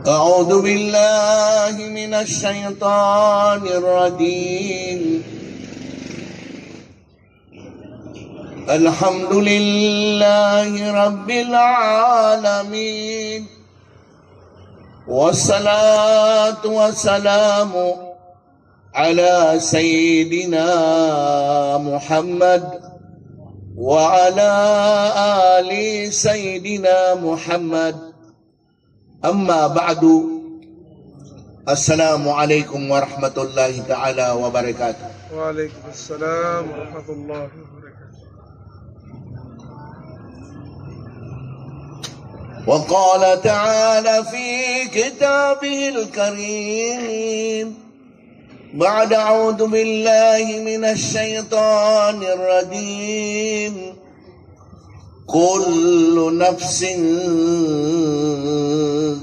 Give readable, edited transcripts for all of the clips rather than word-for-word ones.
أعوذ بالله من الشيطان الرجيم الحمد لله رب العالمين والصلاة والسلام على سيدنا محمد وعلى آل سيدنا محمد أما بعد السلام عليكم ورحمة الله تعالى وبركاته. وعليكم السلام ورحمة الله وبركاته. وقال تعالى في كتابه الكريم بعد أعوذ بالله من الشيطان الرجيم كل نفس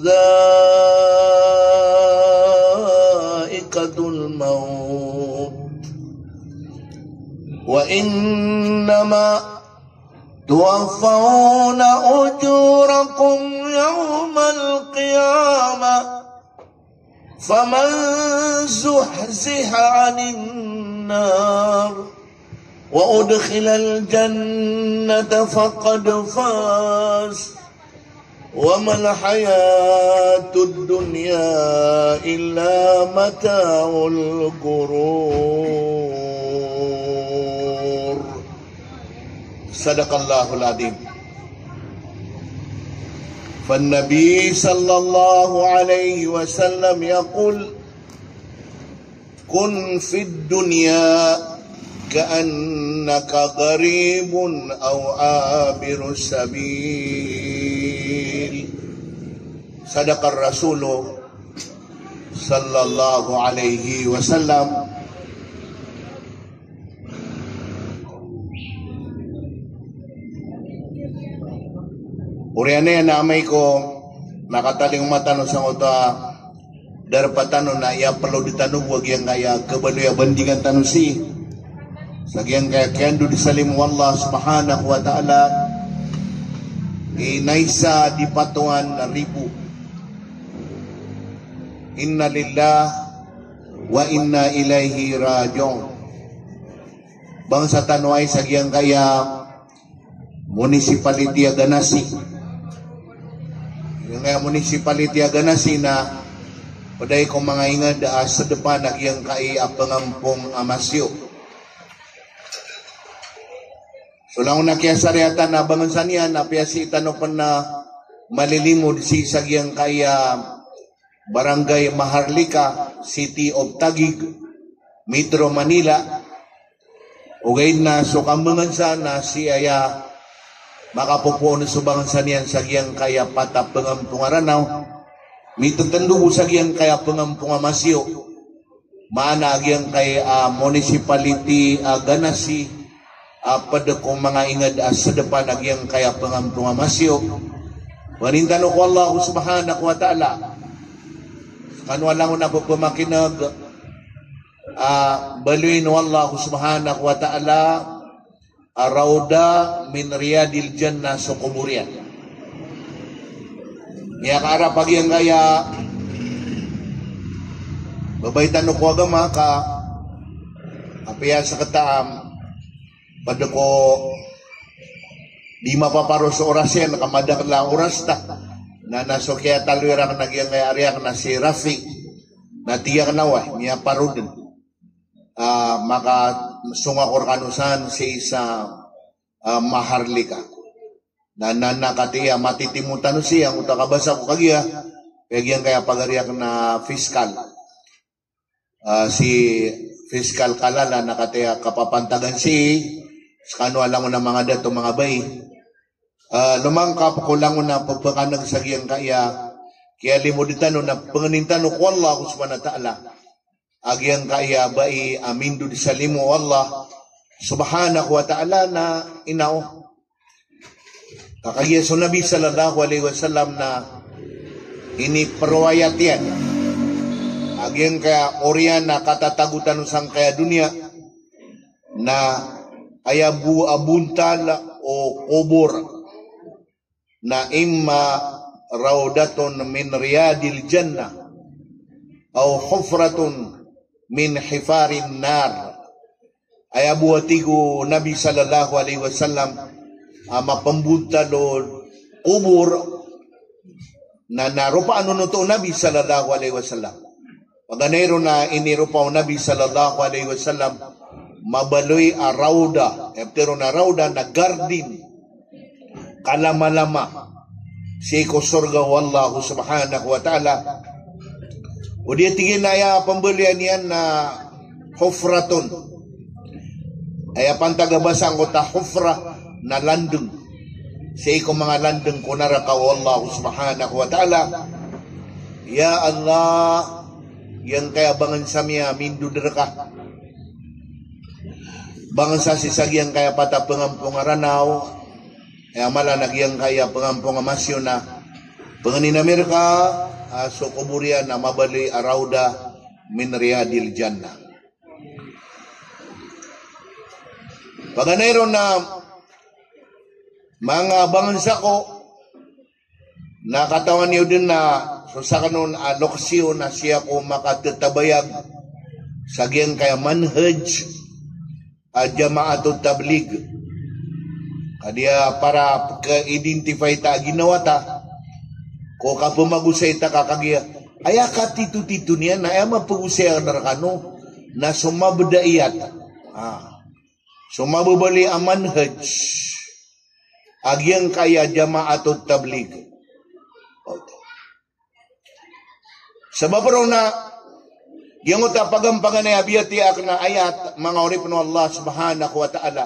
ذائقة الموت وإنما توفون أجوركم يوم القيامة فمن زحزح عن النار وأدخل الجنة فقد فاز وما الحياة الدنيا إلا متاع الغرور. صدق الله العظيم. فالنبي صلى الله عليه وسلم يقول كن في الدنيا كأنك غريب أو عابر السبيل. صدق الرسول صلى الله عليه وسلم. Uriane na amay ko nakataling matano sa uta darpatano na iya perlu ditanong wag yang kaya kabalo ya bandingan tanong si Sagyang kaya kendo disalim wallah subhanahu wa ta'ala inaisa di patuan na ribu. Inna lillah wa inna ilaihi raji'un. Bangsa Tanway sagyang kaya municipality Aganasi. Yung kaya municipality Aganasi na paday kong mga ingad sa depan nagyang kaya pangampong amasyo. So lang una kaya sariatan na bangunsan yan, napiasi tanong pa na malilimod si sagyang kaya Barangay Maharlika, City of Taguig, Metro Manila. Ugay na so kambangan na si aya makapupuon sa bangunsan yan sagyang kaya patap pengampungaranaw. Mitutandugo sagyang kaya pengampungamasyo. Maana agyang kaya municipality Ganasi. Pada kong mga ingad sa depan agyang kaya pengampunga masyo. Wanintano ko Allah subhanahu wa ta'ala. Kanwa lang na po pumakinag. Baluin Allah subhanahu wa ta'ala. Arauda min riyadil jannah sa kuburian. Niya kaarap agyang kaya. Babaitan ko agama ka. Apiya sa kataam. Pada ko di mapaparo sa oras yan, nakamadak lang oras ta na naso kaya talwirang nagyang ariyak na si Rafi na tiyak na niya parudin maka sungakor kanusan si isa Maharlika na nakatiya matitimutan siya ang utakabasa ko kagya kaya pagariyak na fiskal si fiskal kalala nakatiya kapapantagan si kano alam mo na mga dato mga bay. Lumangkap ko lang na pagpakanag sa giyang kaya limuditan na panganintan ko Allah subhanahu wa ta'ala. Agyang kaya bay amindo di sa limo Allah subhanahu wa ta'ala na inaw. Kakagya so Nabi sallallahu alaihi wasallam na ini perwayat yan. Agyang kaya oriyan na katatagutan usang kaya dunia na ayabu abuntal o kubur na imma raudatun min riyadil jannah au hufratun min hifarin nar. Ay buatigo Nabi sallallahu alaihi wasallam mapambuta do kubur na narupa nuto Nabi sallallahu alaihi wasallam. Paganero na inirupa Nabi sallallahu alaihi wasallam mabaloy a rauda, pero na rauda na garden kalama-lama si ko surga wallahu subhanahu wa ta'ala. O dia tingin na ya pembelian yan na hufratun. Ay pantagabasang ko ta hufra na landeng. Si ko mga landeng ko naraka wallahu subhanahu wa ta'ala. Ya Allah, yang kaya bangan sa miya mindudraka. Bangan sa sisagyang kaya pata pengampung aranaw. Ay amala nagyang kaya pengampung amasyo na penganin Amerika so kuburian na mabali arauda min riyadil jannah. Paganero na mga bangsa ko nakatawan niyo din na so sa kanon loksyo na siya ko makatatabayag sa giyang kaya manhaj jamaatul tabligh kadiya para ka-identify ta ginawa ta ko kapumagusay ta kakagiya aya ka titu-titu niya na ay mapagusay ang narakano na sumabdaiyat sumababali ang manhaj agyang kaya jamaatul tabligh. Sebab na yang uta pagampangan ay abiyati akna ayat mga orip no Allah subhanahu wa ta'ala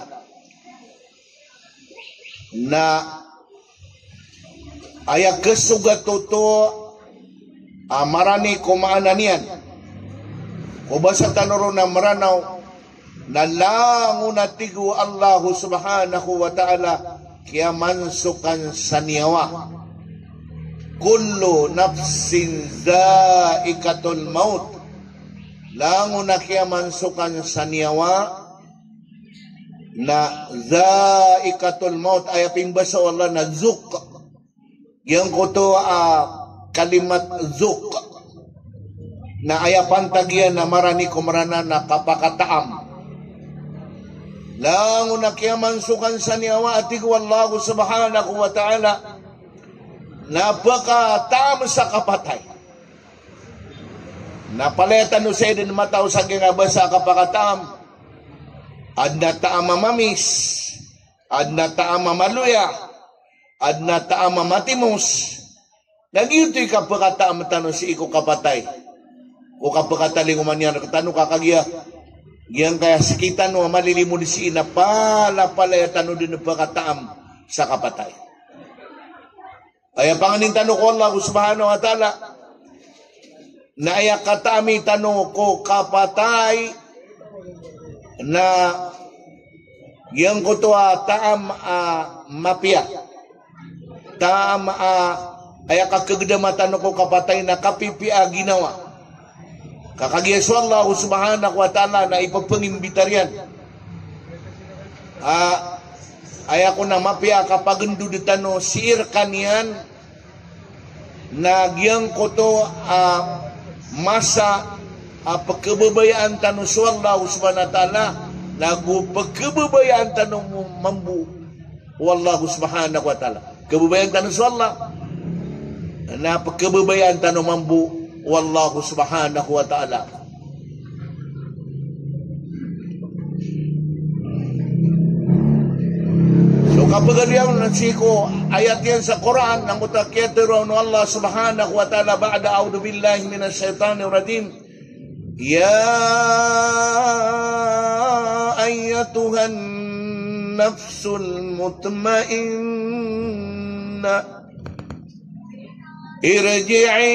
na ayak kesugatuto marani kumaananian kubasa tanuro na maranaw na languna tigu Allah subhanahu wa ta'ala kaya mansukan sa niyawa kullu nafsin zaikatul maut languna kaya mansukan sa niyawa na zaikatul maut ay pimbasa Allah na zuk yang kuto kalimat zuk na ayapan tagyan na marani kumarana na kapakataam languna kaya mansukan sa niyawa atig wallahu subhanahu wa ta'ala napakataam sa kapatay napaletan no sa din mataw sa gingaba sa kapakataam adna taama mamis adna taama maluya adna taama matimus nagyutoy kapakataam tanong si iko kapatay o kapakataling umanyan katano kakagiya yang kaya sekitan no malilimu di sina pala tanong din napakataam sa kapatay. Ay panganin tanong ko Allah subhanahu wa ta'ala na ay katami tanong ko kapatay na yang ko to taam mapia taam ay kakagdama tanong ko kapatay na kapipia ginawa kakagiyaso Allah subhanahu wa ta'ala na ipagpangimbitaryan ay ako na mapia kapag nduditano siir kanian na giyang ko to masa pagkababayaan tano sa Allah subhanahu wa ta'ala nagpagkababayaan tano mambu wallahu subhanahu wa ta'ala kababayaan tano sa Allah na pagkababayaan tano mambu wallahu subhanahu wa ta'ala. So kapag aliyaw na siko ayat yan sa Quran nang utakiyatiro no Allah subhanahu wa ta'ala ba'da a'udhu billahi minas shaitanir rajim ya ayyatuhan nafsul mutmainna irji'i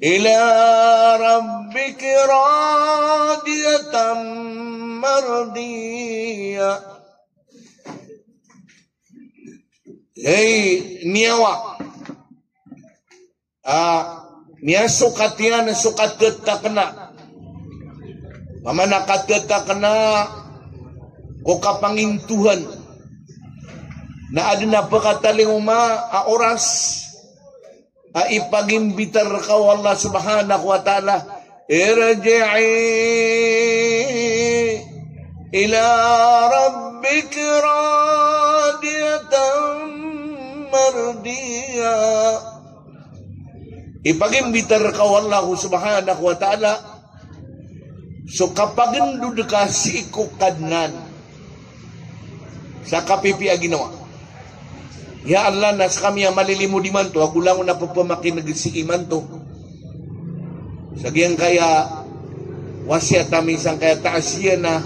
ila rabbiki radiyatan mardiyah. Hey niyawa niya sukat yan sukat geta kena pamanakat geta kena ko kapangintuhan na ada na pakataling oras ipagimbitar ka Allah subhanahu wa ta'ala, irji'i ila rabbika radiyatan mardiya. Ipagimbitar ka Allah subhanahu wa ta'ala, so kapag ndud ka siku kadnan sa kapipi ginawa. Ya Allah, nas kami yang malilimu di manto, aku lang na papamakin nagsi imanto. Sagyang kaya wasiat kami sang kaya taasya na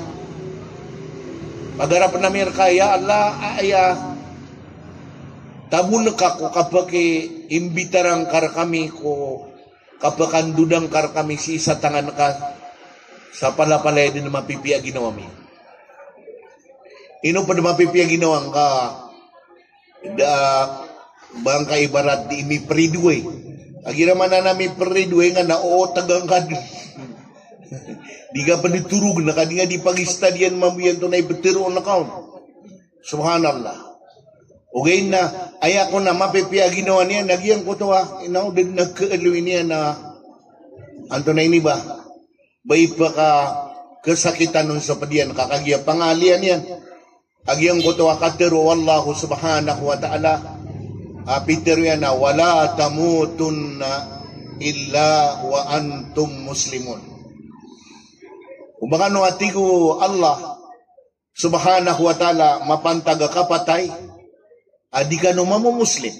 pagarap namin kaya Allah aya tabun ka ko kapag imbitarang kar kami ko kapag dudang kar kami si isa tangan ka sa palapalay din na mapipiya ginawa mi. Ino pa na mapipiya ginawa ka bangka ibarat di imi peridwe. Agira mana nami peridwe nga na tagang kad. Di ka pa diturug na kadi nga di pag-istadyan mamuyan to na ibetero na kaon. Subhanallah. Okay na, aya ko na mapipiya ginawa niya, nagyang ko to inaw din nagkaaluin niya na anto na ini ba? Bay pa ka kesakitan nun sa padiyan, kakagya pangalian yan. Agyang ko to katero wallahu subhanahu wa ta'ala apitero yan na wala tamutunna illa wa antum muslimun. Ubakano atigo Allah subhanahu wa ta'ala mapantaga kapatay adi ka no mamu muslim.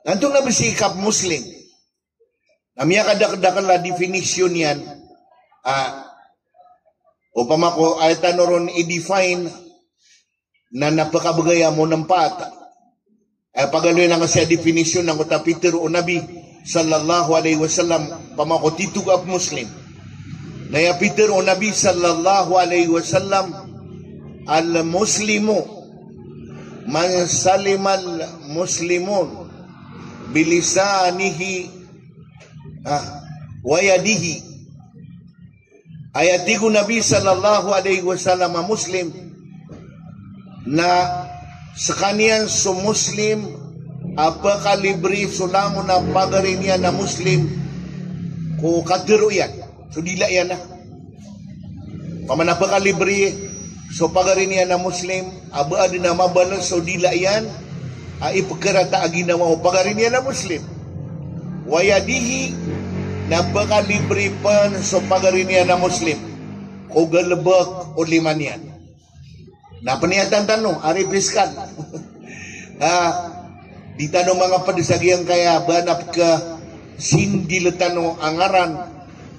Nantong na bisikap muslim. Namya kadakdakan la definition yan upama ko ay tanoron i-define na napakabagaya mo ng pata. Ay pagaloy na kasi definition ng utapiter o nabi sallallahu alaihi wasallam pamako titugap muslim. Na Peter o nabi sallallahu alaihi wasallam al-muslimu man salimal muslimun bilisanihi wa yadihi. Ayatigo Nabi sallallahu alaihi wasallam muslim na sa kaniyang muslim apakalibre sulamo na pagarin niya na muslim ko kadiro yan. So dila yan na. Pamanapakalibre so pagarin niya na muslim aba din na mabalas so dila yan ipagkarata aginawa o pagarin niya na muslim. Wayadihi napakalibre pan so pagarin niya na muslim o galabak o liman yan. Napaniyatan tanong, ari fiscal. Di tanong mga padisagyang kaya banap ka sindil tanong angaran,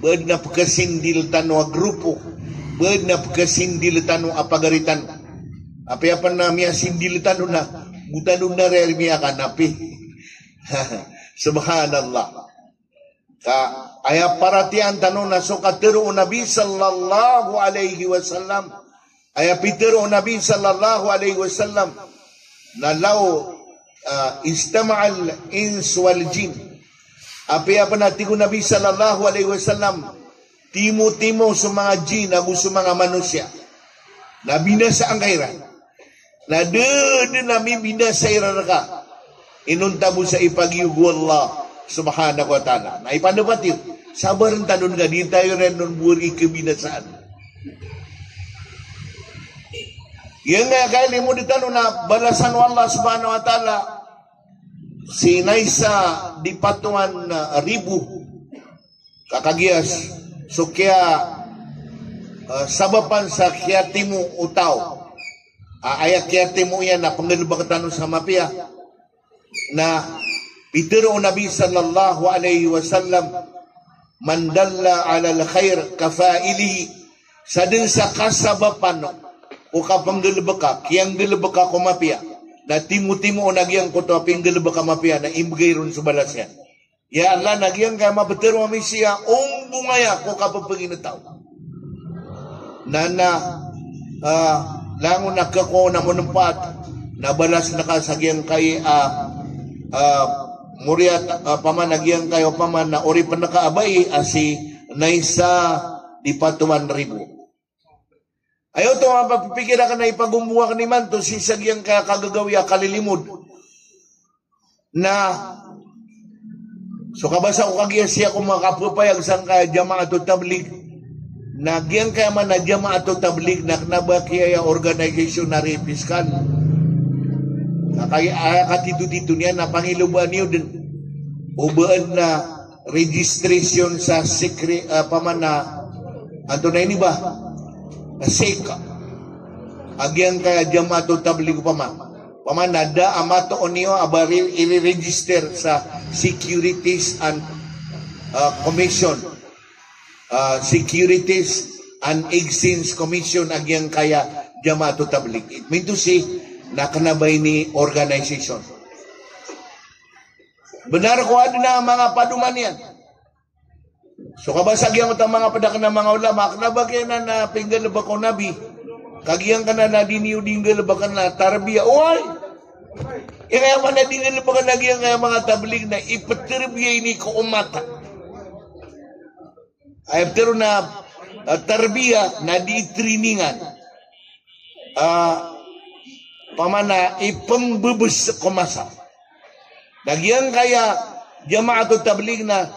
banap ka sindil tanong grupo, banap ka sindil tanong apagaritan. Api apa namanya sindil tanong na, butanong na rin miya kanapi. Subhanallah. Aya paratian tanong na so katero Nabi sallallahu alaihi wasallam aya pitero Nabi sallallahu alaihi wasallam na law istama'al ins wal jin api apa natigo Nabi sallallahu alaihi wasallam timo-timo sa mga jin agu sa mga manusia na binasa ang kairan na de nami binasa iraraka inuntabo sa ipagyugo Allah subhanahu wa ta'ala. Na ipandapatir, sabar ang tanong nga, di tayo rin nun buri kebinasaan. Yan nga, kaya mo di tanong na balasan wa Allah subhanahu wa ta'ala sinay sa di patuan ribu kakagias. So kaya sabapan sa kiyatimu utaw. Ayak kiyatimu yan na pangalubang tanong sa mapia na Pitero Nabi sallallahu alaihi wasallam man dalla ala al-khair kafailihi sa din sa kasabapan o kapanggalbaka kiyang galbaka ko mapia na timu-timu o nagyang ko to pinggalbaka mapia na imbigay ron sa balas yan. Ya Allah nagyang ka mapetero kami siya bungaya ko kapapaginataw. Na lango nakako na munumpat na balas na kasagyang kay Muriat paman nagyang kayo paman na ori pa nakaabay asi naisa di patuman ribu. Ayaw to mapapipikir ka na ipagumuha ka ni man to si sagyang kagagawi kalilimod na so kabasa ko kagya siya kung makapupayag sang ka jamaatul tabligh na gyan kaya man na jamaatul tabligh na knabakya organization na fiskal kaya katito-tito niya na pangiluban niyo din ubaan na registration sa secret pamana anto na ini ba seka agyan kaya jamaatul tabligh pamanada amato oniyo abari i-register sa Securities and Commission Securities and Exchange Commission agyan kaya jamaatul tabligh. It mean to say nakanabay ni organization. Benar ko ada na mga paduman yan. So kabasag yung mga padak na mga ulama kanabagay na pinggan ba ko nabi kagiyang kana na diniudinggal ba na tarbiya oy kaya man na dingal ba na giyang mga tabligh na ipatarbiya ini ko umata ay pero na tarbiya na di trainingan pamana ipambubus ko masa nagyang kaya jamaatul tabligh na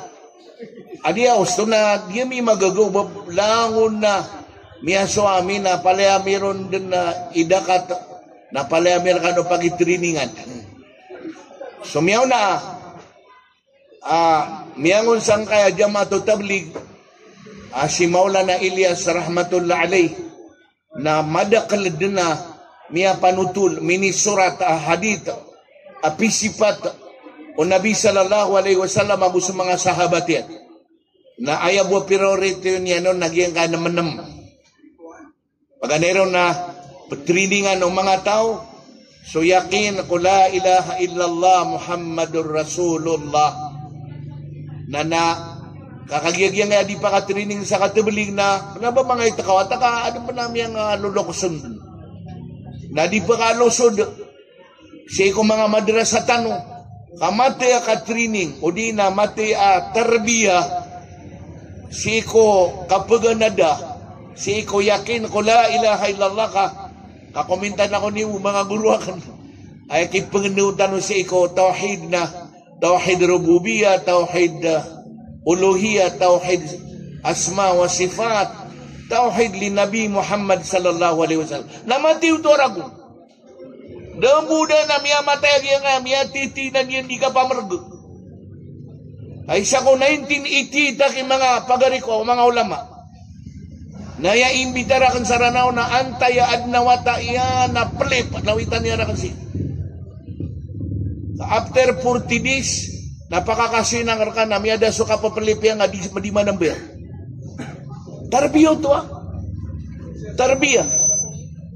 adia usto na dia mi magagawab langon na miya suami na palaya meron din na idakat na palaya meron ka no pag-itriningan. So miyaw na miyangon sang kaya jamaatul tabligh si Maulana Ilyas rahmatullah alayh na madakal din na miya panutul mini surat hadith apisipat o Nabi sallallahu alaihi wasallam abu sa mga sahabat yan na ayaw buwa priority niya no nagyang ka naman pagkanero na patriningan ng mga tao, so yakin ko la ilaha illallah Muhammadur Rasulullah na kakagiyagyan nga di pa katrining sa katablig na ba mga itakaw-taka ano pa namin ang lulokson na di pa kalusod siya ko mga madrasatan kamate katrining o di na mate tarbiya siya ko kapaganada si ko yakin ko la ilaha illallah kakomentan ako ni mga guru akan ay kipengenutan si ko tauhid na tauhid rububiyah tauhid uluhiyah tauhid asma wa sifat tauhid li Nabi Muhammad sallallahu alaihi wasallam namati uto ragu demuda na miya matay nga miya titi na niyan di ka pamergo ay sa ko 1980 ta ki mga pagari ko mga ulama naya imbitara kan saranaw na antaya adnawata iya na plip nawitan niya na kasi after 40 days napakakasinang ka na miyada suka papalip yan nga di manambil tarbiyo to tarbiya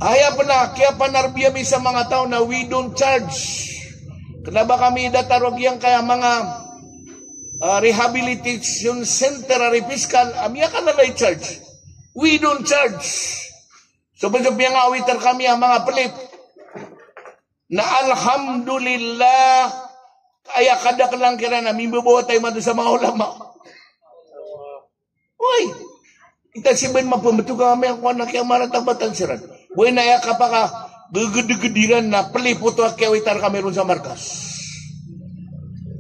Aya pa na, kaya panarbiya mi sa mga tao na we don't charge. Kenapa kami datarog yang kaya mga rehabilitation center ari fiskal, amya ka na lay charge. We don't charge. So betul yang awitar kami ang mga pelit. Na alhamdulillah, kaya kadak lang kira na mimbabawa tayo man sa mga ulama. Uy, kita siben mapambetu kami ang anak yang maratambatan siran. Buhay na ya kapaka gagad-gadiran na peliputo at kawitar kami ron sa markas.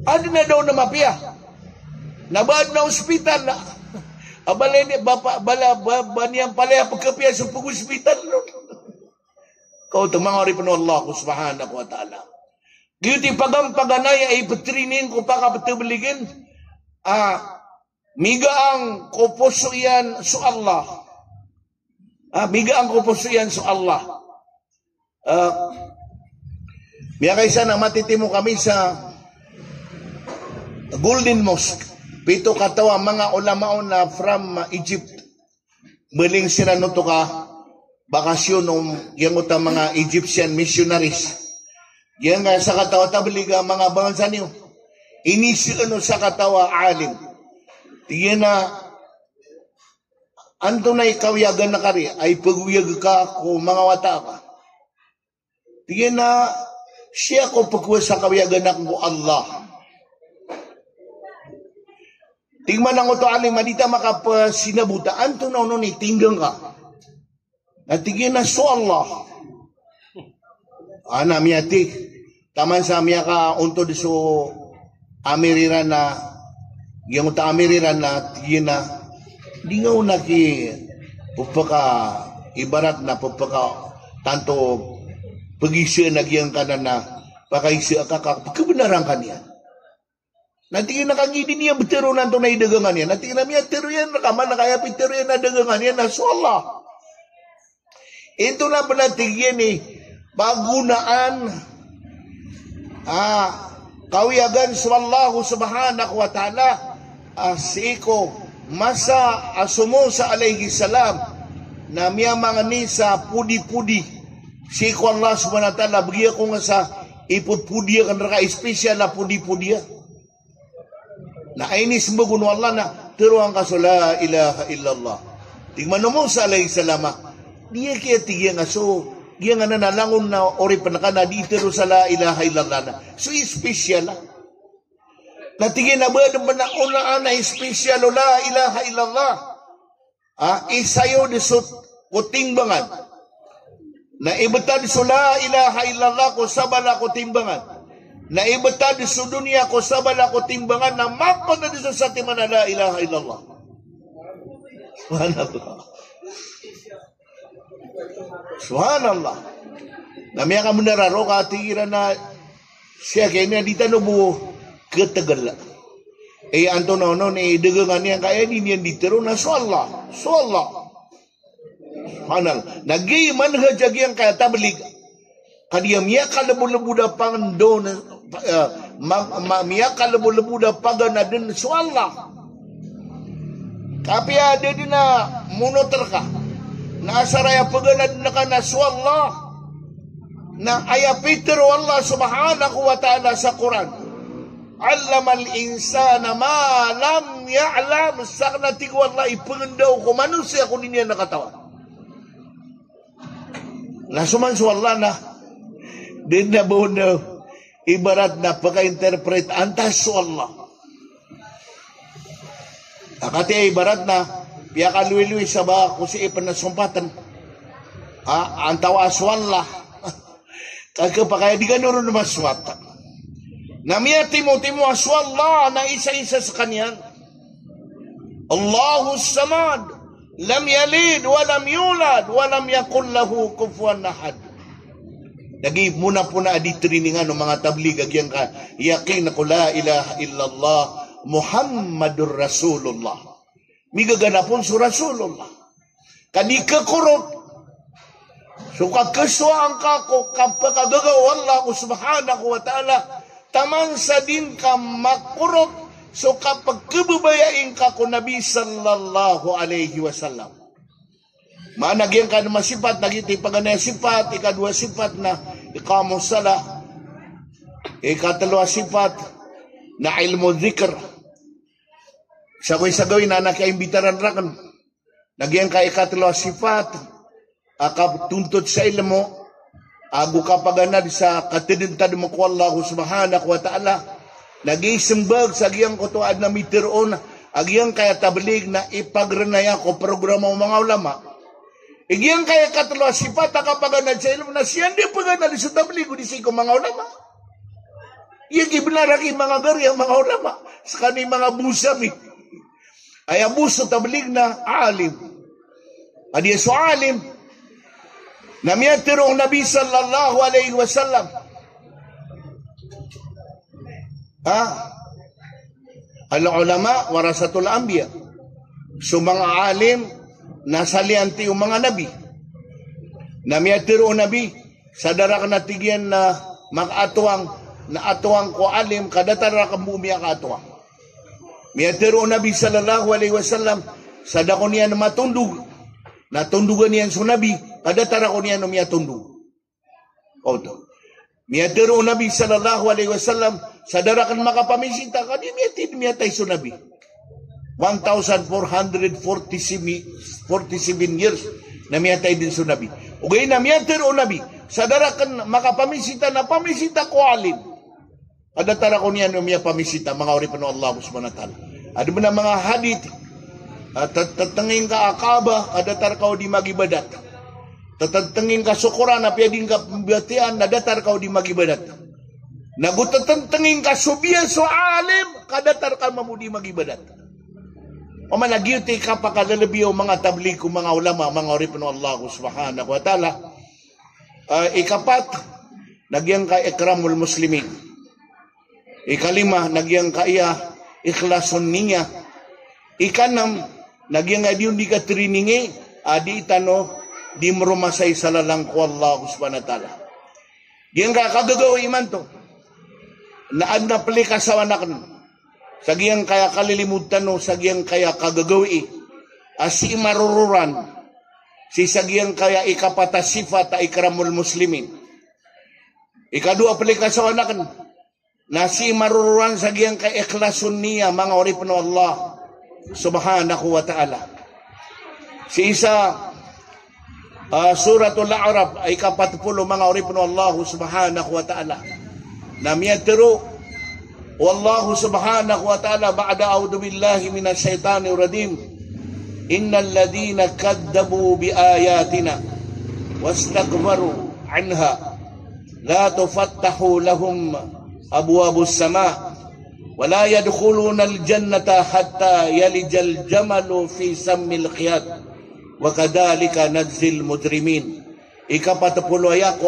Ano na daw na mapia? Nabad na ospital na. Abalay ni baniyang palaya pagkapia sa pag-ospital. Kau tumangari pa Allah subhanahu wa ta'ala. Giyuti pagampaganay ay patrinin ko pa kapatubaligin. Miga ang kupuso yan sa Allah. Miga ang kupuso yan sa Allah. Miya kaysa na matitimo kami sa Golden Mosque. Pito katawa mga ulamaon na from Egypt. Baling sila no to ka bakasyon ng yung mga Egyptian missionaries. Yan nga sa katawa tabaliga mga bansa niyo. Inisyo ano sa katawa alim. Tiyan na anto na ikawiyagan na kari ay paguyag ka kung mga wata ka. Tiyan na siya ko pagkuha sa kawiyagan na kung Allah. Tingman ang uto aling madita makapasinabuta. Anto na uno ni tinggang ka. Natigin na so Allah. Ana miyati. Taman sa miya ka unto di so amiriran na yung ta amiriran na tigin na di nga una ki pupaka ibarat na pupaka tanto pag-isya nagyang kanan na pakaisya ka kebenaran kaniya. Nanti nakagidi niya betero nanto na idagangan niya. Nanti na miya tero yan nakaman nakaya pitero yan na dagangan niya na so Allah. Ito na panatigyan pagunaan kawiyagan sa Allah subhanahu wa ta'ala siko masa asumo sa alayhi salam na miya mga ni sa pudi-pudi siko Allah subhanahu wa ta'ala bagiya ko nga sa ipud-pudi kan raka espesyal na pudi-pudi na ainis mbagun Allah na teruang ka la ilaha illallah tigman mo sa alayhi salama dia kaya tigyan nga so dia nga nanalangon na ori panakana di teru sa la ilaha illallah na so espesyal na tigyan na ba naman na unaan na espesyal la ilaha illallah isayo disut kutimbangan na ibetad so la ilaha illallah ko sabala ko timbangan na ibetad so dunia ko sabala ko timbangan na mapag na diso sa timana la ilaha illallah. Subhanallah. Subhanallah. Na miya ka menararo ka tigiran na siya kaya niya di tanong mo ketagal. Anto na ni dagangan niya kaya di niya ditero na so Allah. So Allah. Subhanallah. Nagi manhaj yang kaya tablig. Kadiya miya kalabu-labu da pangdo na miya kalabu-labu da pagana din so Allah. Tapi ada di na monoter ka. Na asaraya paganad na ka na so Allah. Na ayapitero Allah subhanahu wa ta'ala sa Quran. Allama al-insana ma lam ya'lam. Sakna tigo Allah ipangandaw ko manusia kung niya nakatawan. Nasuman so Allah na din na buo na ibarat na pagka-interpret antas so Allah. Akati ibarat na piya ka luwi-luwi sa ba kung si ipan na sumpatan. Antawa so Allah. Kagkapakaya di ganun naman swata. Namiya timo-timo so Allah na isa-isa sa kanyan. Allahu samad. Lam yalid, walam yulad, walam yakul lahu kufuwan ahad. Nagi muna po na aditriningan ng mga tablig agyan ka, yakin ako la ilaha illallah, Muhammadur Rasulullah. Migaganapon sa Rasulullah. Kani kakurot. So kakaswaan ka ko, kapagagaw Allah subhanahu wa ta'ala, taman sa din ka makurot. So kapag kababayain ka ko Nabi sallallahu alayhi wasallam. Managyan ka naman sifat, nagitipagan na sifat, ikadua sifat na ikamu salah, ikatalawa sifat na ilmu dhikr. Sagay-sagay na nakaimbitaran rakan. Nagyan ka ikatalawa sifat, akatuntut sa ilmu, agu kapaganad sa katidintad mo ko Allah subhanahu wa ta'ala. Nag-iisimbag sa agiyang kutuad na mitiroon, agiyang kaya tablig na ipagranaya ko programa mga ulama. Igiyang kaya katalo sifat akapaganad sa ilmu na siyan di paganad sa tablig o di ko mga ulama. Iyang ibinaraki mga gari mga ulama sa kani mga busami. Ay abuso tablig na alim. Adi so alim na miyatirong Nabi sallallahu alayhi wasallam. Al-ulama warasatul anbiya. So mga alim nasalianti yung mga nabi. Na miyatiro nabi sa darak na tigyan na makatuang na atuang ko alim kadatara kang bumiya katuang. Miyatiro nabi sallallahu alaihi wasallam sa dako niya na matundug. Natundugan niyan so nabi kadatara ko niya na miyatundug. Oto. Miyatiro nabi sallallahu alaihi wasallam sa darakan makapamisita ka, di miyatay so nabi. 1,447 years na miyatay din so nabi. Ugay na miyatay o nabi, sa darakan makapamisita na pamisita ko alim. Adatara ko niya no miya pamisita, mga oripan ng Allah subhanahu wa ta'ala. Ada mo na mga hadith, tatangin ka akaba, adatara ka o di magibadat. Tatantengin ka syukuran, apyading ka pembatian, nadatar kau di magibadat. Nagutatantengin ka subiyan so alim, kadatar ka mamudi magibadat. O managyuti ka pa kalalabiyo mga tablig kong mga ulama, mga oripin ng Allah subhanahu wa ta'ala. Ikapat, nagyang ka ikramul muslimin. Ikalima, nagyang ka iya ikhlasun niya. Ikanam, nagyang ka di ka triningi, adi itano, di merumasay sa lalang ko Allah subhanahu wa ta'ala. Diyan ka kagagawa iman to. Naan na pali kasawanakan. Sagiyang kaya kalilimutan no, sagiyang kaya kagagawi. Asi marururan. Si sagiyang kaya ikapata sifat ta ikramul muslimin. Ikadua pelikasawanakan. Nasi marururan sagiyang kaya ikhlasun niya mga oripin ng Allah subhanahu wa ta'ala. Si isa suratul A'raf ay 40 mga oripin ng Allah subhanahu wa ta'ala. Namiyatero والله سبحانه وتعالى بعد أعوذ بالله من الشيطان الرجيم إن الذين كذبوا بآياتنا واستكبروا عنها لا تفتح لهم أبواب السماء ولا يدخلون الجنة حتى يلج الجمل في سم الخياط وكذلك نجزي المجرمين. Ika-40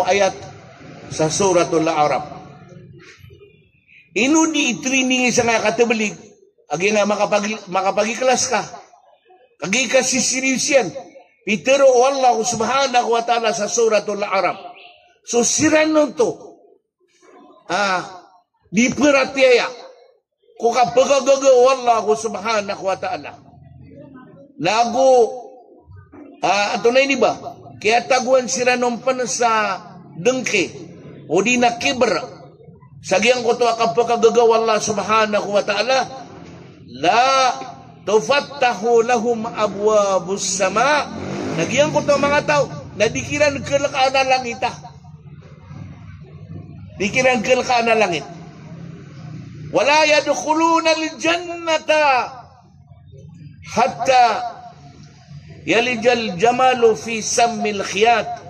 ayat sa suratul A'raf. Inu di training sa nga katabalik, agi nga makapagiklas ka, agi ka sisiriusyan, pitero Allah subhanahu wa ta'ala sa suratul A'raf. So siran nun to, di peratiaya, kuka pagagaga Allah subhanahu wa ta'ala. Lago, ato na ini ba, kaya taguan siran nun pan sa dengke, o di nakibra, Sagyang ko to akapagagawa Allah subhanahu wa ta'ala, la tufattahu lahum abwabus sama. Nagyang ko to mga tao, nadikiran kelaka na langit. Dikiran kelaka na langit. Wala yadkhuluna al-jannata hatta yalijal jamalu fi sammil khiyat.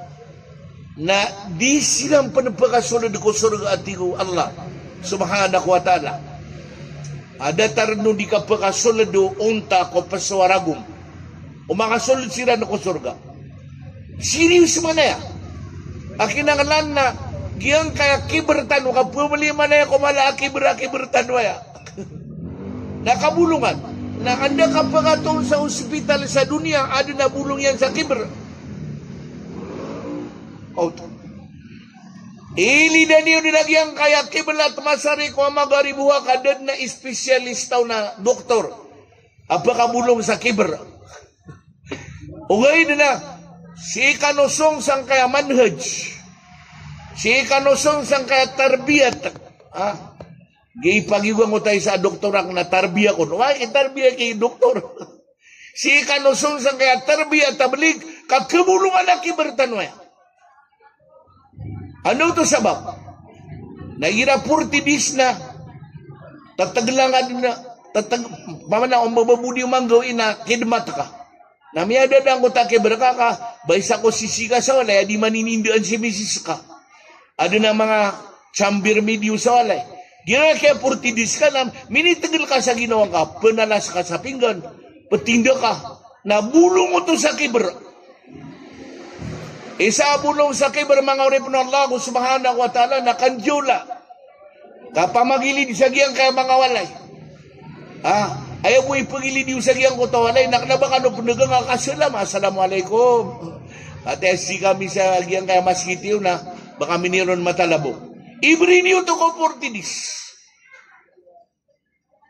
Na di silang panapakasunod ko surga atigo Allah subhanahu wa ta'ala. Ada tarno di ka pakasunod unta ko paswaragum. Umakasunod sila na ko surga. Serius man na ya. Akinangalan na giyang kaya kibertan ka pumali man na ya kumala kibertan ya. Nakabulungan. Na anda ka pakatong sa ospital sa dunia ada na bulong yan sa kiber. Ili dan niyo nilagyang kaya kibalat masari ko magaribuha kadad na espesyalist na doktor. Apakabulong sa kiber. Ugay na si kanusong sang kaya manhaj. Si kanusong sang kaya tarbiyat. Gay pagiwang mo tayo sa doktorak na tarbiya ko. Why tarbiya kay doktor? Si kanusong sang kaya tarbiyat tablig kakabulungan na kibertan mo ya. Ano to sabab? Naira 40 bis na tataglangan na pamana ang mababudi manggaw ina kidmat ka. Namiyada dang ko take berka ka baysa ko sisika sa wala di maninindian si misis ka. Ada na mga chambir medio sa wala. Gira kaya 40 bis ka na minitagal ka sa ginawa ka, penalas ka sa pinggan, petinda ka, nabulong mo to sa kiber. Isa bulong sa kiber mga orip ng Allah subhanahu wa ta'ala na kanjula. Kapamagilid sa giyang kaya mga walay. Ayaw mo ipagilid yung sa giyang kuto walay. Naknabak ano punagang akasalam. Assalamualaikum. At si kami sa giyang kaya maskitiw na baka miniron matalabo. Ibrin niyo to ko 40 days.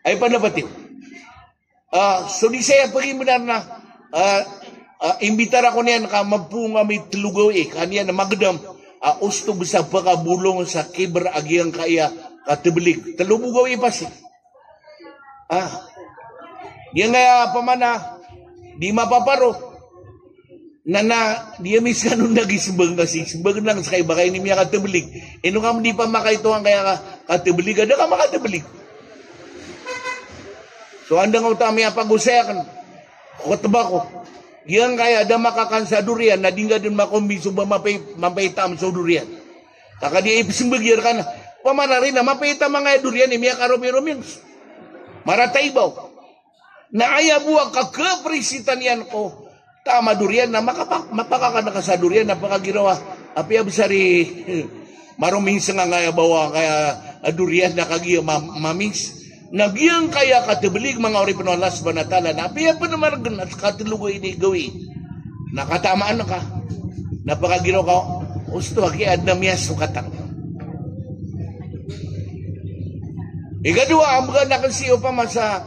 Ay panapatiw. So di saya pagimunan na imbitar ako niyan ka mapunga may tulugaw kaniya na magdam usto bisa pagabulong sa kiber agyang kaya katiblik talubugaw pasi yan nga pamana di mapaparo na diya miskan nung nagisibag na sibag lang sa kay bakay ni miya katiblik ino nga di pa makaito ang kaya katiblik ada ka makatiblik so andang utami pag-usayakan ko tabako Yang kaya ada makakan sa durian na dingga din makombi suba mapaitam sa durian. Taka dia isimbagir ka na. Pamana rin na mapaitam mga durian imiya karumi-ruming. Maratay ibaw. Na aya buwag ka kaprisitan yan ko. Tama durian na mapakakan ka sa durian na pakagirawa. Api abisari maruming sa nga bawa kaya durian na kagiya mamings. Nagyang kaya katiblig mga ori Allah subhanahu wa ta'ala na apiya pa naman at katilugo ini gawi. Nakatamaan na ka. Napakagiro ka. Usto aki adnamya sukatan. Ikadua, ang mga nakansiyo pa masa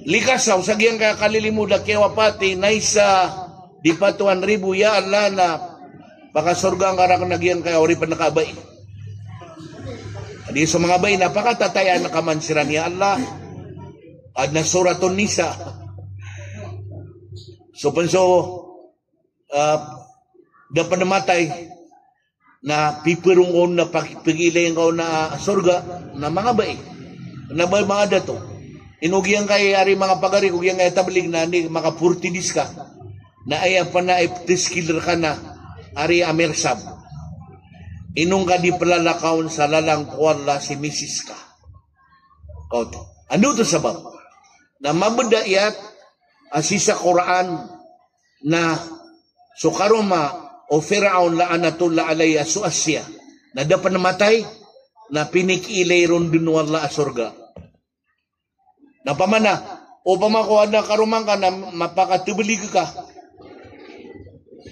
likasaw sa giyang kaya kalilimuda kewapati na isa di patuan ribu ya Allah na pakasurga ang karak na giyang kaya ori pa nakabay. Di sa mga bay, napakatatayaan na kamansiran ni Allah. At na suratun nisa. So, dapat namatay na pipirungon na pagilay ko na surga na mga bay. Na bay mga dato. Inugyang kay ari mga pagari, kugyang kay tablig na ni mga purtidis ka. Na ayan pa na iptiskiller ka na ari amersab. Inong ka di palalakaon sa lalang kuwala si Mrs. ka. Ano ito sabab? Na mabudayat asisa Quran na sukaruma o Firaun la'anatullah alayya suasya na dapat namatay na pinikilay ron dunwala asurga. Na pamana o pamakuha na karumang ka na mapakatubelig ka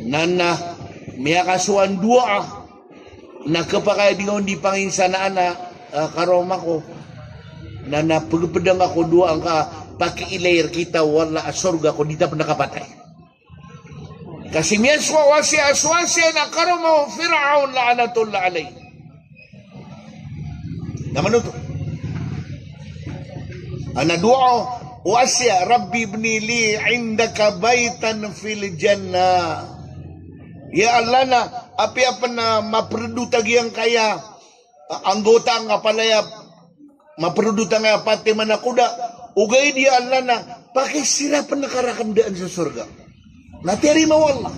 na miya kasuan dua na kapakaya di panginsanaan na karoma ko na napagpadang ako doon ka pakiilayar kita wala asurga ko dita pa nakapatay. Kasi miyan aswasya na karoma Firaun la'anatullah alay. Naman ito. Anadua o asya Rabbi ibni li indaka baitan fil jannah. Ya Allah na api apa na maprodutag yang kaya anggota nga palaya maprodutag nga pati manakuda ugay dia Allah na pakisirapan na karakandaan sa surga. Naterima wallah.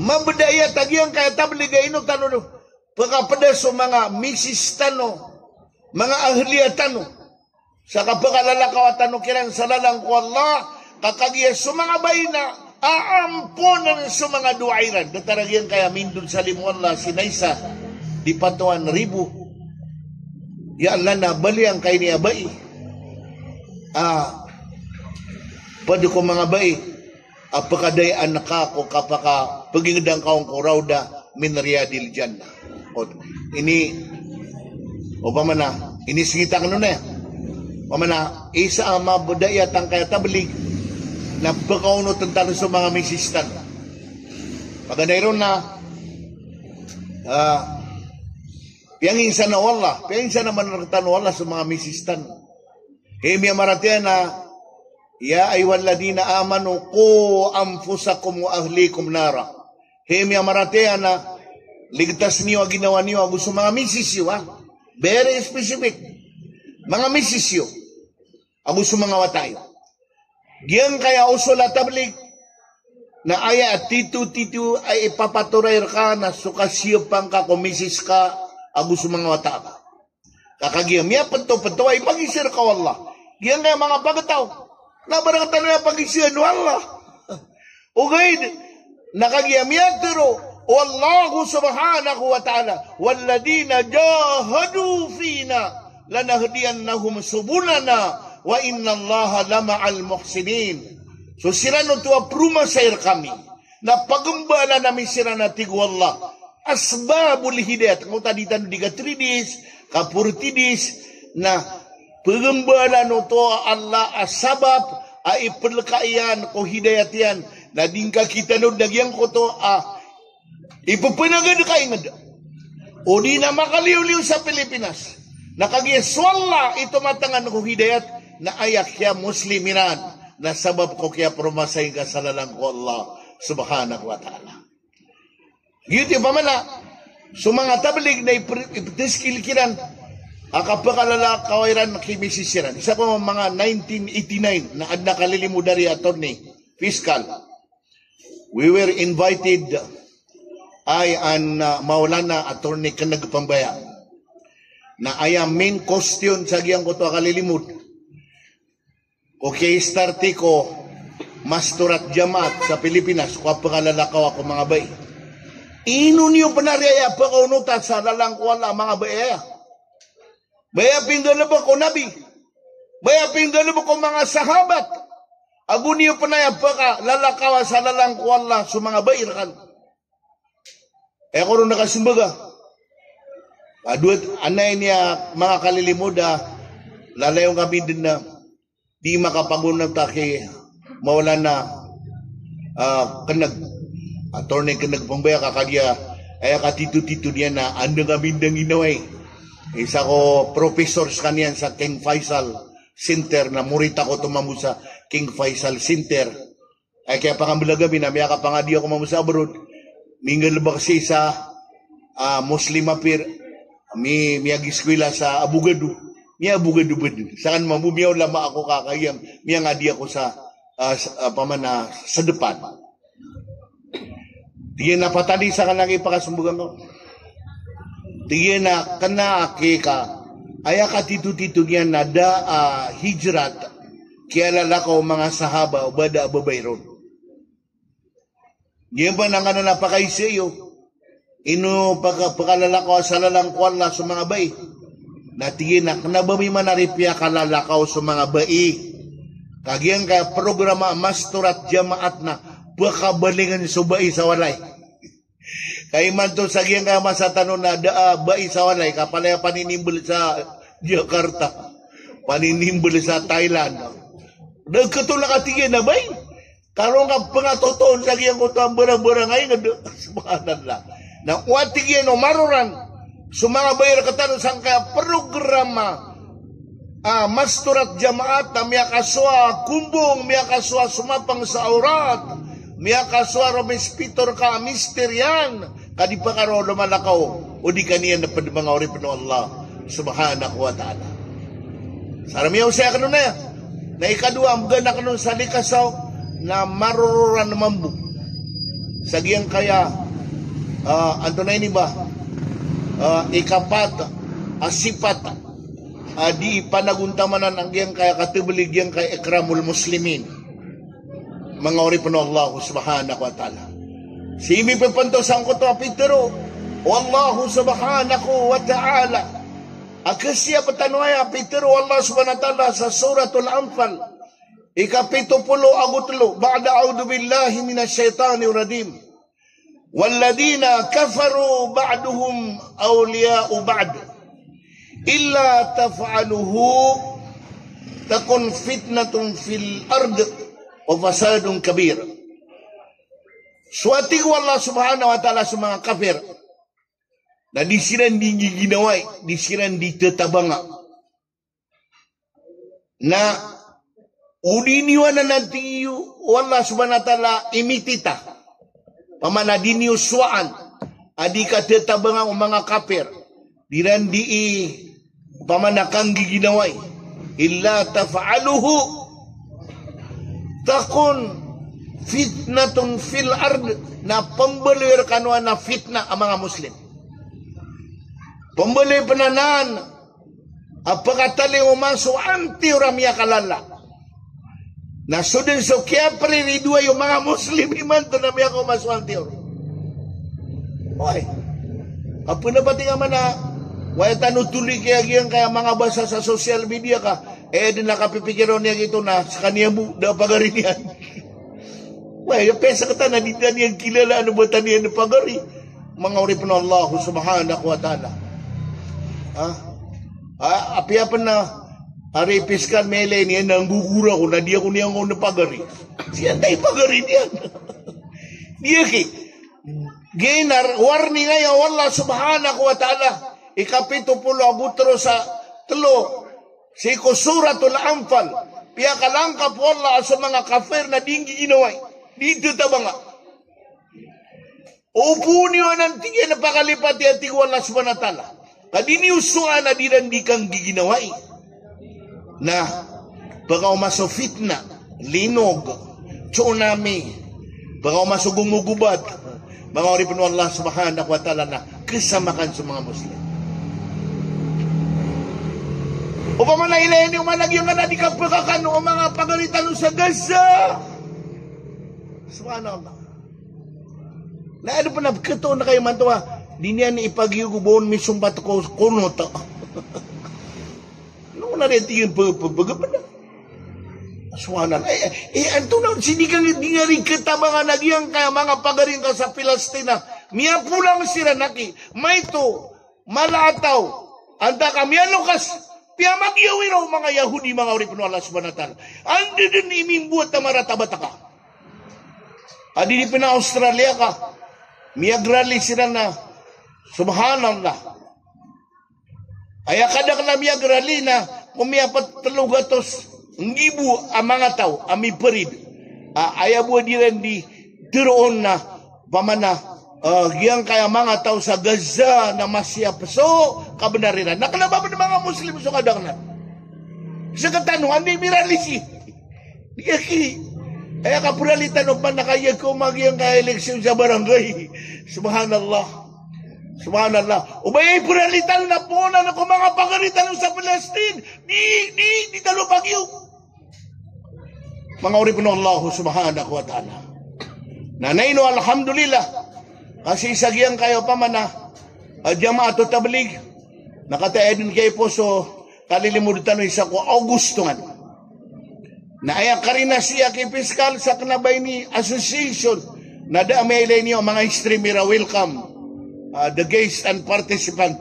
Mabdaya tagyang kaya tabliga ino tanong pagkapada sa mga misis tano mga ahliya tano sa kapakalalakaw tano kirang sa lalang ko Allah kakagya sa mga bayna aamponan sa mga duairan. Dataragyan kaya mindun sa limuan la sinaysa di patuan ribu. Ya Allah na bali ang kay ni abay. Pwede ko mga bay. Apakadayaan na ka ko kapaka pagingdang kaong kurawda min riyadil jannah. Ini o pamana inisingita ka nun pamana isa ang mabudayat ang kaya tablig na pagkaunot ang tanong sa mga misistan. Pagkadayron na piyangin sa na wala, piyangin sa naman nagtanong wala sa mga misistan. Himiya maratiyan na ya ayyuhalladhina amanu qu anfusakum wa ahlikum nara. Himiya maratiyan na ligtas niyo ginawa niyo gusto mga misisyo. Very specific. Mga misisyo. Gusto mga watayo. Diyan kaya usulat tablig na aya at titu ay ipapaturair ka na sukasyo pang ka kumisis ka agus mga wata ka. Kakagiyam ya panto ay pagisir ka wallah. Diyan kaya mga pagataw na barang tanong pagisir wallah. Ugay nakagiyam ya tiro wallahu subhanahu wa ta'ala walladina jahadu fina lanahdiyannahum subulana wa inna allaha lama'al muhsinin. So sila no tuwa pruma sa kami na pagambala namin sila na tigwallah asbabul hidayat kung taditan di ka 3 days ka 40 days na pagambala no to Allah asabab ay perlekaian ko hidayat yan na dingka kita no nagyang ko to ipapanagan ka ingad o di na makaliw-liw sa Pilipinas nakagiswalla ito matangan ko hidayat na ayak kya musliminan na sabab ko kaya promasay ka sa lalang ko Allah subhanahu wa ta'ala. Gito pa man na so mga tablig na ipatiskilkiran Akapakalala kawairan kimisisiran. Isa ko mga 1989 na nakalilimu dari attorney fiscal. We were invited, I and Maulana attorney Kanag Pambaya, na ay main question sa giyang ko to akalilimut. Okay, starti ko masturat jamaat sa Pilipinas, ko pakalalakaw ako mga bay. Ino niyo panariaya pakaunutan sa lalang wala mga bayaya. Baya pinggan ba ko nabi? Baya pinggan ba ko mga sahabat? Agun niyo panaya paka lalakaw sa lalang wala sa mga bayirakan. Ko rin nakasimbaga. Aduat anay niya mga kalilimuda, lalayong kami din na di makapagunang taki mawala na kanag attorney Kanag Pambaya kakagya ay katito-tito niya na andang amindang inaway. Isa ko professor kanyan sa King Faisal Center na murita ko tumamu sa King Faisal Center. Ay kaya pangambalagabi na may kapangadi ako mamusa abroad. Minggal ba kasi sa Muslim apir miyagiskwila sa Abugado. Miya Abugado ba din? Saan mamumiyaw lama ako kakayam. Miya nga di ako sa pamana sa depan. Tiyan na patali sa kanang ipakasumbugan ko. Tiyan na kanaki ka. Aya ka tito-tito niya na hijrat. Kaya lalakaw mga sahaba o bada babayron. Yan ba nang napakaisayo? Ino pagkalalakaw sa lalang kwala sa mga bay. Natiginak na ba may manaripya kalalakaw sa mga bai. Kagyang kaya programa masturat jamaat na pakabalingan sa bai sa walay. Kaya man to sa gyang kaya masatanon na bai sa walay kapalaya paninimbol sa Jakarta. Paninimbol sa Thailand. Nagkatulak atigin na bay. Karong ka pangatotoon sa gyang ko ang barang-barang ngayon. Subhanallah. Na watigin o maruran. Sumanga bayar katano sang kaya programa masturat jamaat na miyakaswa kumbong, miyakaswa sumapang sa aurat, miyakaswa romespitor ka misterian, kadi pa karo lumalakaw o di kaniyan na mga oripin Allah subhanahu wa ta'ala. Saramiyaw siya kanon na na ikadua ang gana kanon sa likasaw na marururan na mambu sa giyang kaya anto na ini ba ikapat asipat di panaguntamanan ang giyang kaya katibulig giyang kaya ikramul muslimin mga oripin Allah subhanahu wa ta'ala. Si imi papanto sang ko to Pedro wallahu subhanahu wa ta'ala akasya patanwaya Pedro Allah subhanahu wa ta'ala sa suratul Anfal ikapitupulo agutlo ba'da a'udhu billahi minasyaitanir rajim والذين كفروا بعدهم أولياء بعد إلا تفعله تكن فتنة في الأرض وفساد كبير. Suati ko Allah subhanahu wa ta'ala sa mga kafir na disiran di ginaway, disiran di tetabanga na udiniwan na natin Allah subhanahu wa ta'ala imitita pamana diniuswaan adi ka tetabanga ang mga kafir diran di pamana kang giginaway illa tafa'aluhu takun fitnatun fil ard na pembelir kanwa na fitna ang mga muslim pembeli penanan apakatali umaso anti uramya kalala na sudin so kaya priridua yung mga muslim iman to na miya ko masuang tiyor. Oy. Apo na pati nga man na wala tanutuli kaya mga basa sa social media ka din nakapipikiron niya ito na sa kanya mo na pagarin yan. Oy, pesa ka na di niya kilala ano ba taniyan na pagari. Mga uripin Allah subhanahu wa ta'ala. Apiapan na hari piskan mele niya nang gugura ko na di ako niyang ako napagari. Siya tayo pagari niyan. Diya ki. Ginar, warning ngayon Allah subhanahu wa ta'ala. Ikapitupulo agutro sa telo. Siko suratul Anfal. Piya kalangkap Allah sa mga kafir na dinggi ginaway. Dito tabanga. Upo niyo ng tingin na pakalipat yan tingin Allah subhanahu wa ta'ala. Kadiniusuan na dinan di kang giginawai. Na baka umaso fitna, linog, tsunami, baka umaso gumugubat, mga oripin Allah subhanahu wa ta'ala na kasamakan sa mga Muslim. O pa man na ilayin yung managyan ka na di ka pagkakano ang mga pagalitan sa Gaza. Subhanallah. Na ano pa na, kato na kayo man to ha, di niya ni ipag-iugubon misumbat ko kuno to. Ano na rin tingin pagpagapan na. Subhanallah. Anto na, di nga rin kita mga nagyang kaya mga pagarin ka sa Palestina. Miya pulang sila naki. May to, malataw. Anta kami anukas. Pia magyawin raw mga Yahudi, mga oripin Allah subhanahu wa ta'ala. Andi din imimbuat na maratabata ka. Adi di pina Australia ka. Miyagrali sila na, subhanallah. Ay kadak na miyagrali na, kumiyapat talugatos, ngibu ang mga tao, ami perid. Ayabu di rin di tiroon na, pamana, giyang kaya mga tao sa Gaza na masyap. So, kabenarinan. Nakalababa ng mga Muslim sa kadang na. Sa katanungan, di miralisi. Di aki. Kaya kapuralitan o pa nakayag ko magyang ka-eleksyon sa barangay. Subhanallah. Subhanallah. Ubayay puralitan na po na kung mga pagalitan sa Palestine. Di talupagyo. Mga uripin Allah subhanahu wa ta'ala. Nanay no, alhamdulillah. Kasi isagyang kayo pa man na Jamaat o Tabligh. Nakataedin kayo po so kalilimutan ng isa ko Augustungan. Naaya ka rin na siya kay Piskal sa kanabay ni Association na daamay niyo mga streamer welcome the guests and participant.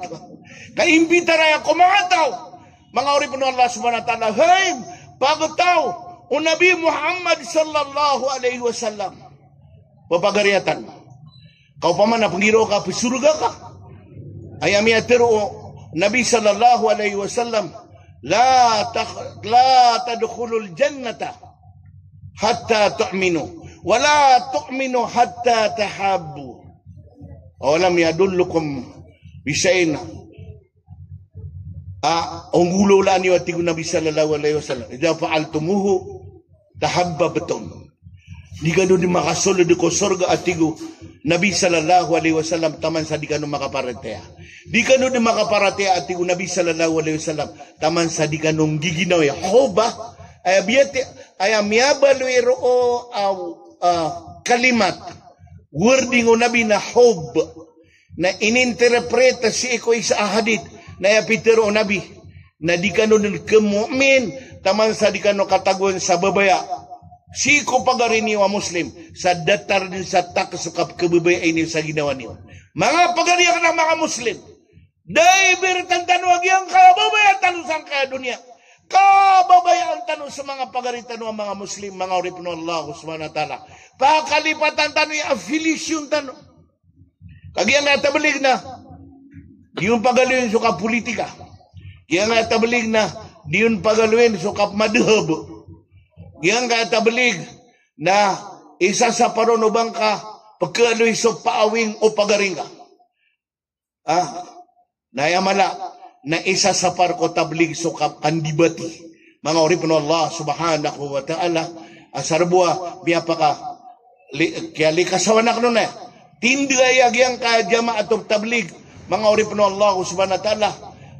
Kaimbita na ako mga tao. Mga oripon ng Allah subhanahu wa ta'ala. Hey, bago tao o Nabi Muhammad sallallahu alaihi wasallam. Papagariatan. Kau pa man na pangiro ka, pisurga ka. Ay amiyatero o Nabi sallallahu alaihi wasallam, la tadkhulul jannata hatta tu'minu, wala tu'minu hatta tahabbu. Awalam yadullukum bisain. Ang gulo lang niyo atigo Nabi sallallahu alaihi wasallam. Idza fa'altumuhu tahabbabtum. Di gano di makasulod ko sorga atigo Nabi sallallahu alaihi wasallam taman sa di kano makaparatea. Di kano di makaparatea atigo Nabi sallallahu alaihi wasallam taman sa di kanong giginaw ya hoba ay biyate ay miabaluiro kalimat wording o Nabi na hob na ininterpreta si iko isa hadith na yapitero o Nabi na di kano din kemu'min taman sa di kano katagon sa babaya. Siko pagarin niyo ang Muslim sa datar din sa takasukap kababayay niyo sa ginawa niyo. Mga pagariyak na mga Muslim, dahil beritan tanong yang kababayaan tanong sa kaya dunia. Kababayaan tanong sa mga pagaritan ng mga Muslim, mga oripin Allah subhanahu wa ta'ala. Pakalipatan tanong yung affiliation tanong. Kagyan na tabalig na, di yung pagaluin suka politika. Kaya nga tabalig na, di yung pagaluin suka madhab. Yang kaya tablig na isa sa paronobang ka pagkaloy so paawing o pagaring ka. Nayamala na isa sa parko tablig so kapandibati. Mga oripin Allah subhanahu wa ta'ala asarbuwa biyapa ka kaya likasawanak nun tindayag yang kaya jamaat o tablig. Mga oripin Allah subhanahu wa ta'ala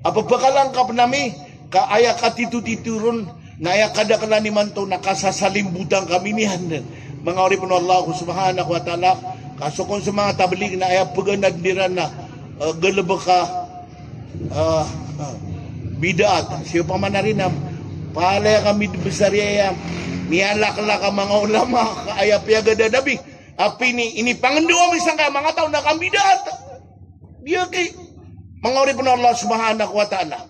apapakalang nami kaaya katituturun naya kadakala ni manto nakasasalimbutan kami niyan. Mga oripon Allah subhanahu wa ta'ala kaso kung sa mga tablig na ay paganagdiran na galaba ka bidaat siya pa man na rin palaya kami besarya niyalakla ka mga ulama kaya piyagada nabi api ini panganduwa isang ka mga tao na kang bidaat diya kay mga oripon Allah subhanahu wa ta'ala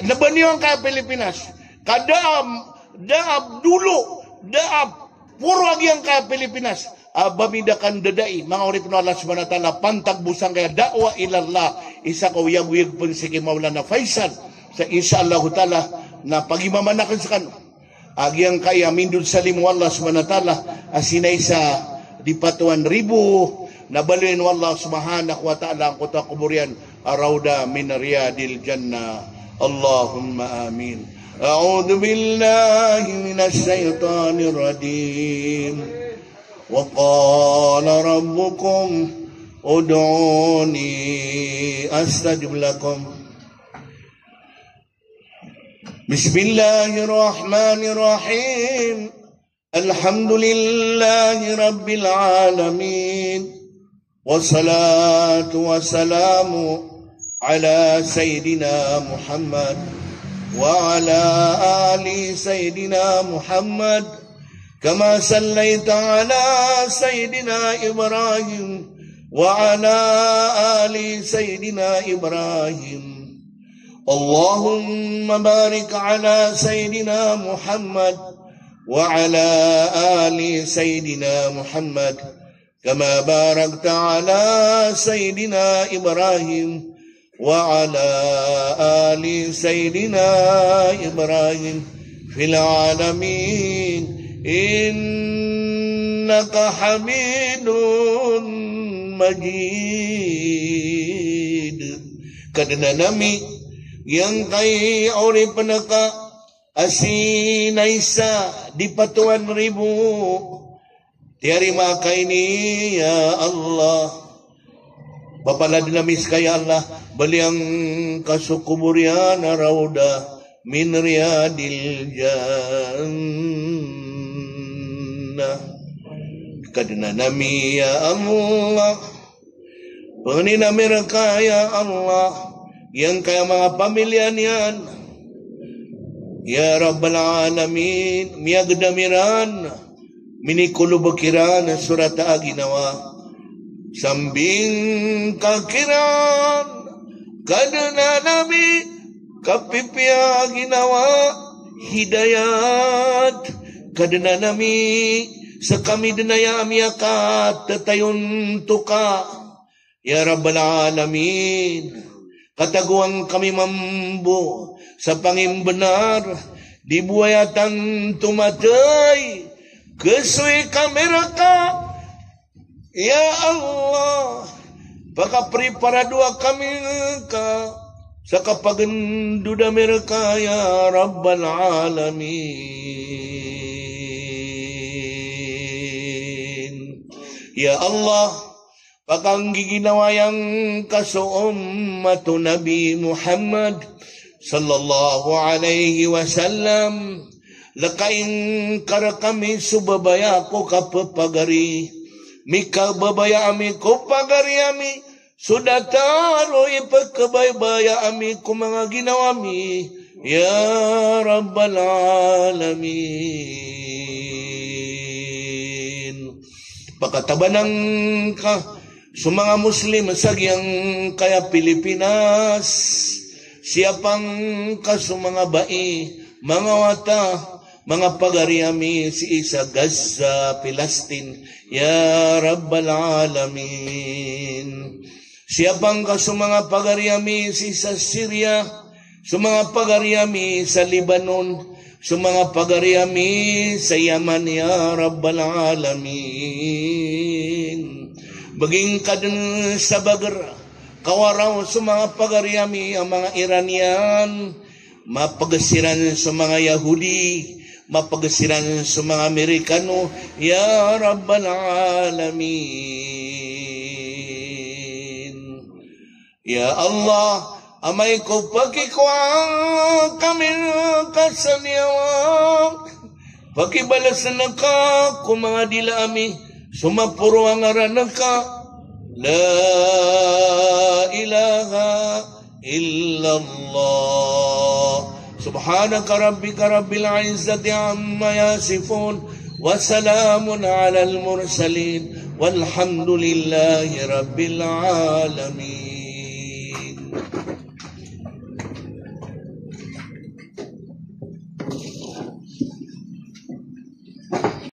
nabaniwan ka Pilipinas kadam daab dulu daab purwag yang ka Pilipinas bamidakan dadai mga oripin Allah subhanahu wa ta'ala pantag busang kaya da'wa ilallah isa ka uyag-uyag pun sige Maulana Faisal sa insyaAllah ta'ala na pagimamanakan sa kano agyang kaya mindul salim Allah subhanahu wa ta'ala asinay sa di patuan ribu nabalin wallah subhanahu wa ta'ala ang kota kuburian arauda min riyadil jannah. Allahumma amin. A'udhu billahi minas syaitanir rajim. Wa qala rabbukum ud'uni astajib lakum. Bismillahirrahmanirrahim. Alhamdulillahi rabbil alamin. Wassalatu wassalamu ala Sayyidina Muhammad wa ala ali Sayyidina Muhammad kama sallaita ala Sayyidina Ibrahim wa ala ali Sayyidina Ibrahim. Allahumma barik ala Sayyidina Muhammad wa ala ali Sayyidina Muhammad kama barakta ala Sayyidina Ibrahim wa ala ali Sayyidina Ibrahim fil alamin innaka Hamidun Majid. Kadana nami yang kay ori penaka asinaisa di patuan ribu tiari maka ini ya Allah bapala dinamis kaya Allah baliang kasukuburian rauda min riyadil jannah. Kadana nami ya Allah penina mereka ya Allah yang kaya mga pamilya niyan ya Rabbal Alamin miyagdamiran minikulubakiran surata aginawa sambing kakiran kadana nami kapipya ginawa hidayat kadana nami sakami dinaya amiyakat tatayon tuka ya Rabbal Alamin. Kataguan kami mambu sa pangimbenar di buayatan tumatay kesuy kamera ka ya Allah pakapripara dua kami ka sa kapagenduda mereka ya Rabbal Alamin. Ya Allah pakanggi ginawa yang kasuummatu Nabi Muhammad sallallahu alaihi wasallam lakaing kara kami subabaya ko kapapagari mika babaya ami ko pagari ami sudah taro ipagkabaybaya ami ko mga ginawa mi ya Rabbal Alamin. Pakatabanang ka mga Muslim sagyang kaya Pilipinas siapang kasumanga bai mga wata mga pagariami si isa Gaza Palestine ya Rabbal Alamin. Siapang kasumanga pagariami si isa Syria sumanga pagariami sa Lebanon sumanga pagariami sa Yaman ya Rabbal Alamin. Baging kadun sa bagar, kawaraw sa mga pagariami ang mga Iranian, mapagasiran sa mga Yahudi, mapagasiran sa mga Amerikano, ya Rabbal Alamin. Ya Allah, amay ko pagkikwang kami kasaniyaw, pagkibalasan na ka kung mga dilami, sumapuro ang aranan ka la ilaha illallah subhanaka rabbika rabbil izzati amma yasifun wa salamun alal mursalin walhamdulillahi rabbil alamin.